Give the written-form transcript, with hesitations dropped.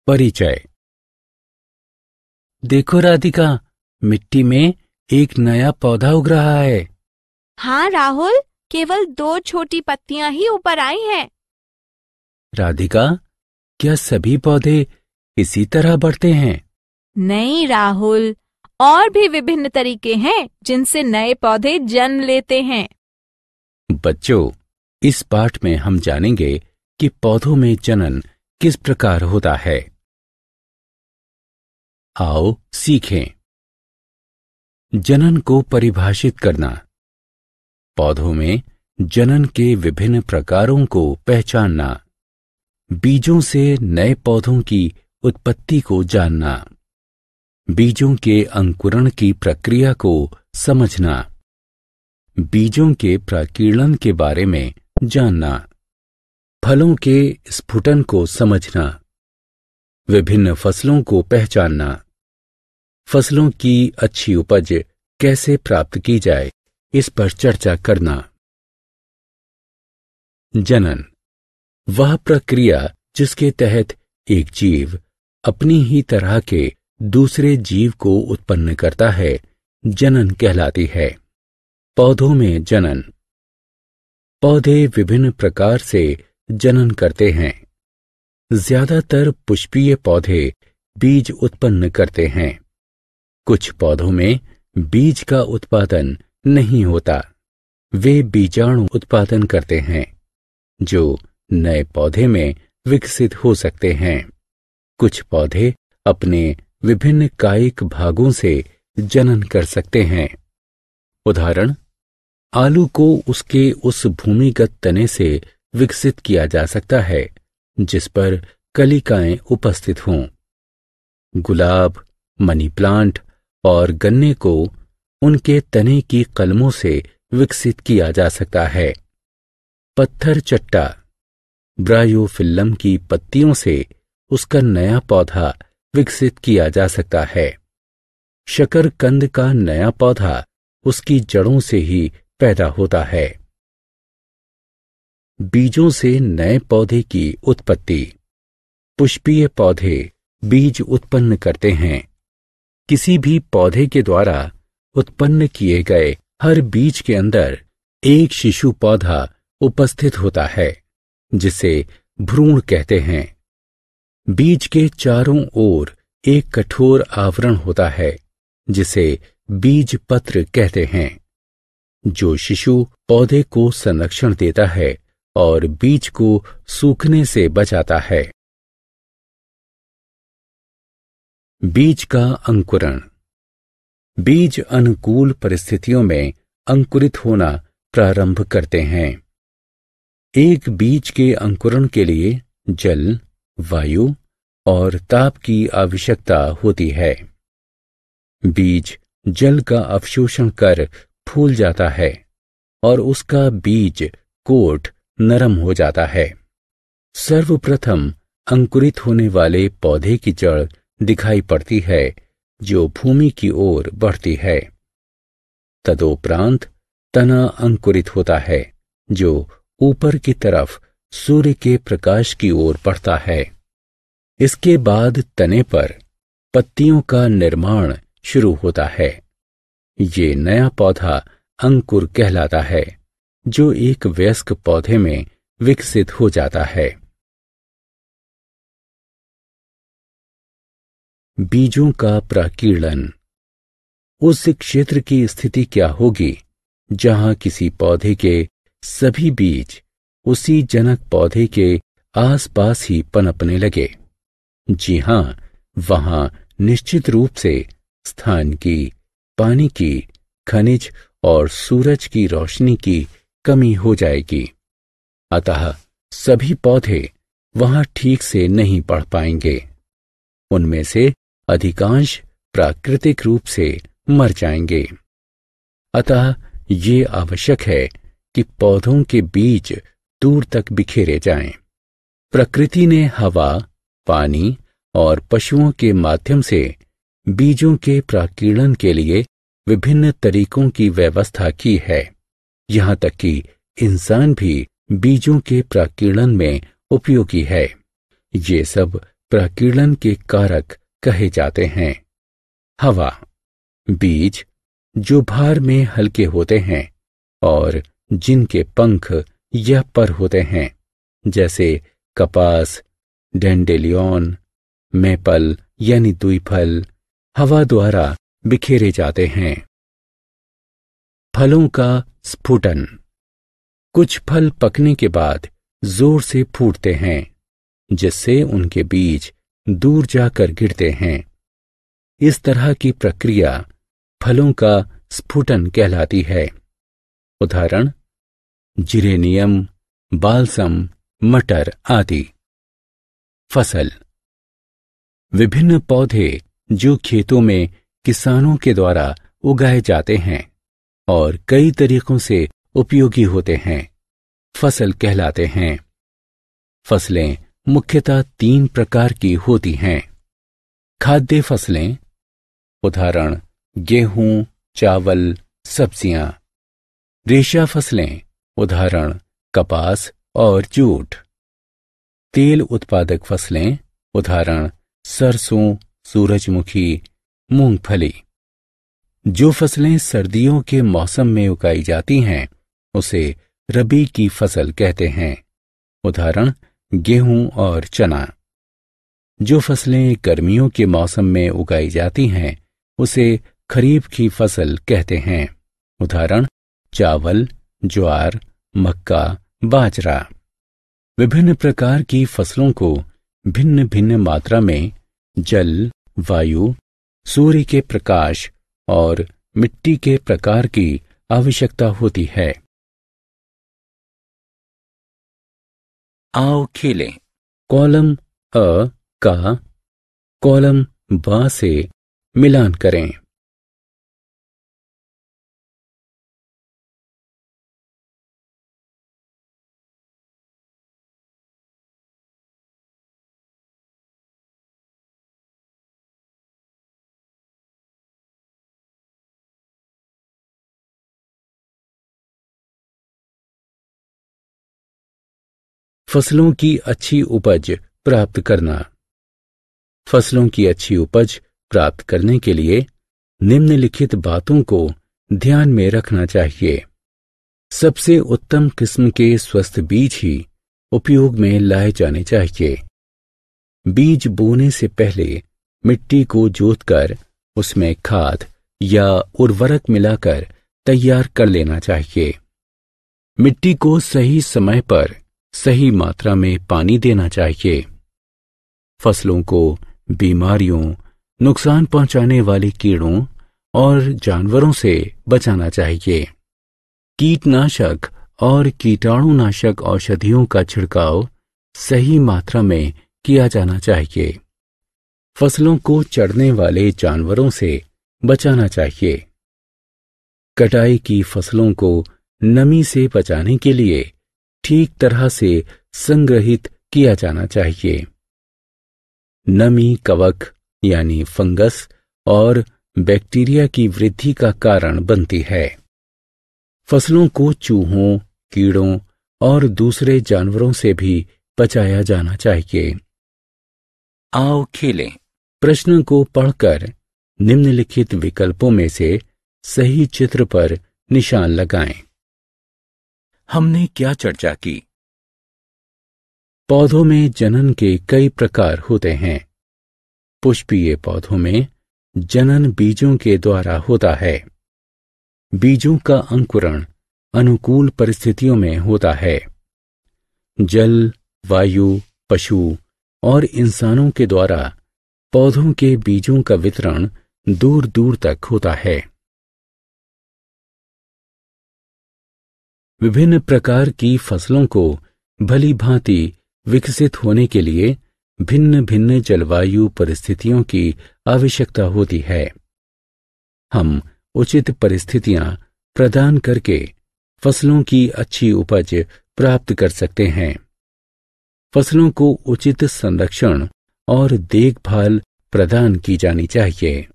परिचय। देखो राधिका, मिट्टी में एक नया पौधा उग रहा है। हाँ राहुल, केवल 2 छोटी पत्तियां ही ऊपर आई हैं। राधिका, क्या सभी पौधे इसी तरह बढ़ते हैं? नहीं राहुल, और भी विभिन्न तरीके हैं जिनसे नए पौधे जन्म लेते हैं। बच्चों, इस पाठ में हम जानेंगे कि पौधों में जनन किस प्रकार होता है। आओ सीखें। जनन को परिभाषित करना। पौधों में जनन के विभिन्न प्रकारों को पहचानना। बीजों से नए पौधों की उत्पत्ति को जानना। बीजों के अंकुरण की प्रक्रिया को समझना। बीजों के प्रकीर्णन के बारे में जानना। फलों के स्फुटन को समझना। विभिन्न फसलों को पहचानना। फसलों की अच्छी उपज कैसे प्राप्त की जाए, इस पर चर्चा करना। जनन वह प्रक्रिया जिसके तहत एक जीव अपनी ही तरह के दूसरे जीव को उत्पन्न करता है, जनन कहलाती है। पौधों में जनन। पौधे विभिन्न प्रकार से जनन करते हैं। ज्यादातर पुष्पीय पौधे बीज उत्पन्न करते हैं। कुछ पौधों में बीज का उत्पादन नहीं होता। वे बीजाणु उत्पादन करते हैं, जो नए पौधे में विकसित हो सकते हैं। कुछ पौधे अपने विभिन्न कायिक भागों से जनन कर सकते हैं। उदाहरण, आलू को उसके उस भूमिगत तने से विकसित किया जा सकता है जिस पर कलिकाएं उपस्थित हों। गुलाब, मनी प्लांट और गन्ने को उनके तने की कलमों से विकसित किया जा सकता है। पत्थर चट्टा, ब्रायोफिल्लम की पत्तियों से उसका नया पौधा विकसित किया जा सकता है। शकरकंद का नया पौधा उसकी जड़ों से ही पैदा होता है। बीजों से नए पौधे की उत्पत्ति। पुष्पीय पौधे बीज उत्पन्न करते हैं। किसी भी पौधे के द्वारा उत्पन्न किए गए हर बीज के अंदर एक शिशु पौधा उपस्थित होता है, जिसे भ्रूण कहते हैं। बीज के चारों ओर एक कठोर आवरण होता है, जिसे बीज पत्र कहते हैं, जो शिशु पौधे को संरक्षण देता है और बीज को सूखने से बचाता है। बीज का अंकुरण। बीज अनुकूल परिस्थितियों में अंकुरित होना प्रारंभ करते हैं। एक बीज के अंकुरण के लिए जल, वायु और ताप की आवश्यकता होती है। बीज जल का अवशोषण कर फूल जाता है और उसका बीज कोट नरम हो जाता है। सर्वप्रथम अंकुरित होने वाले पौधे की जड़ दिखाई पड़ती है, जो भूमि की ओर बढ़ती है। तदोपरांत तना अंकुरित होता है, जो ऊपर की तरफ सूर्य के प्रकाश की ओर बढ़ता है। इसके बाद तने पर पत्तियों का निर्माण शुरू होता है। ये नया पौधा अंकुर कहलाता है, जो एक वयस्क पौधे में विकसित हो जाता है। बीजों का प्रकीर्णन। उस क्षेत्र की स्थिति क्या होगी जहां किसी पौधे के सभी बीज उसी जनक पौधे के आसपास ही पनपने लगे? जी हां, वहां निश्चित रूप से स्थान की, पानी की, खनिज और सूरज की रोशनी की कमी हो जाएगी। अतः सभी पौधे वहां ठीक से नहीं बढ़ पाएंगे। उनमें से अधिकांश प्राकृतिक रूप से मर जाएंगे। अतः ये आवश्यक है कि पौधों के बीज दूर तक बिखेरे जाएं। प्रकृति ने हवा, पानी और पशुओं के माध्यम से बीजों के प्रकीर्णन के लिए विभिन्न तरीकों की व्यवस्था की है। यहाँ तक कि इंसान भी बीजों के प्रकीर्णन में उपयोगी है। ये सब प्रकीर्णन के कारक कहे जाते हैं। हवा, बीज जो भार में हल्के होते हैं और जिनके पंख या पर होते हैं, जैसे कपास, डेंडेलियन, मेपल यानी द्विफल, हवा द्वारा बिखेरे जाते हैं। फलों का स्फुटन, कुछ फल पकने के बाद जोर से फूटते हैं, जिससे उनके बीज दूर जाकर गिरते हैं। इस तरह की प्रक्रिया फलों का स्फुटन कहलाती है। उदाहरण: जिरेनियम, बाल्सम, मटर आदि। फसल, विभिन्न पौधे जो खेतों में किसानों के द्वारा उगाए जाते हैं और कई तरीकों से उपयोगी होते हैं, फसल कहलाते हैं। फसलें मुख्यतः 3 प्रकार की होती हैं। खाद्य फसलें, उदाहरण गेहूं, चावल, सब्जियां। रेशा फसलें, उदाहरण कपास और जूट। तेल उत्पादक फसलें, उदाहरण सरसों, सूरजमुखी, मूंगफली। जो फसलें सर्दियों के मौसम में उगाई जाती हैं, उसे रबी की फसल कहते हैं, उदाहरण गेहूं और चना। जो फसलें गर्मियों के मौसम में उगाई जाती हैं, उसे खरीफ की फसल कहते हैं, उदाहरण चावल, ज्वार, मक्का, बाजरा। विभिन्न प्रकार की फसलों को भिन्न भिन्न मात्रा में जल, वायु, सूर्य के प्रकाश और मिट्टी के प्रकार की आवश्यकता होती है। आओ खेलें। कॉलम अ का कॉलम ब से मिलान करें। फसलों की अच्छी उपज प्राप्त करना। फसलों की अच्छी उपज प्राप्त करने के लिए निम्नलिखित बातों को ध्यान में रखना चाहिए। सबसे उत्तम किस्म के स्वस्थ बीज ही उपयोग में लाए जाने चाहिए। बीज बोने से पहले मिट्टी को जोतकर उसमें खाद या उर्वरक मिलाकर तैयार कर लेना चाहिए। मिट्टी को सही समय पर सही मात्रा में पानी देना चाहिए। फसलों को बीमारियों, नुकसान पहुंचाने वाले कीड़ों और जानवरों से बचाना चाहिए। कीटनाशक और कीटाणुनाशक औषधियों का छिड़काव सही मात्रा में किया जाना चाहिए। फसलों को चढ़ने वाले जानवरों से बचाना चाहिए। कटाई की फसलों को नमी से बचाने के लिए ठीक तरह से संग्रहित किया जाना चाहिए। नमी कवक यानी फंगस और बैक्टीरिया की वृद्धि का कारण बनती है। फसलों को चूहों, कीड़ों और दूसरे जानवरों से भी बचाया जाना चाहिए। आओ खेलें। प्रश्न को पढ़कर निम्नलिखित विकल्पों में से सही चित्र पर निशान लगाएं। हमने क्या चर्चा की? पौधों में जनन के कई प्रकार होते हैं। पुष्पीय पौधों में जनन बीजों के द्वारा होता है। बीजों का अंकुरण अनुकूल परिस्थितियों में होता है। जल, वायु, पशु और इंसानों के द्वारा पौधों के बीजों का वितरण दूर दूर तक होता है। विभिन्न प्रकार की फसलों को भली भांति विकसित होने के लिए भिन्न भिन्न जलवायु परिस्थितियों की आवश्यकता होती है। हम उचित परिस्थितियां प्रदान करके फसलों की अच्छी उपज प्राप्त कर सकते हैं। फसलों को उचित संरक्षण और देखभाल प्रदान की जानी चाहिए।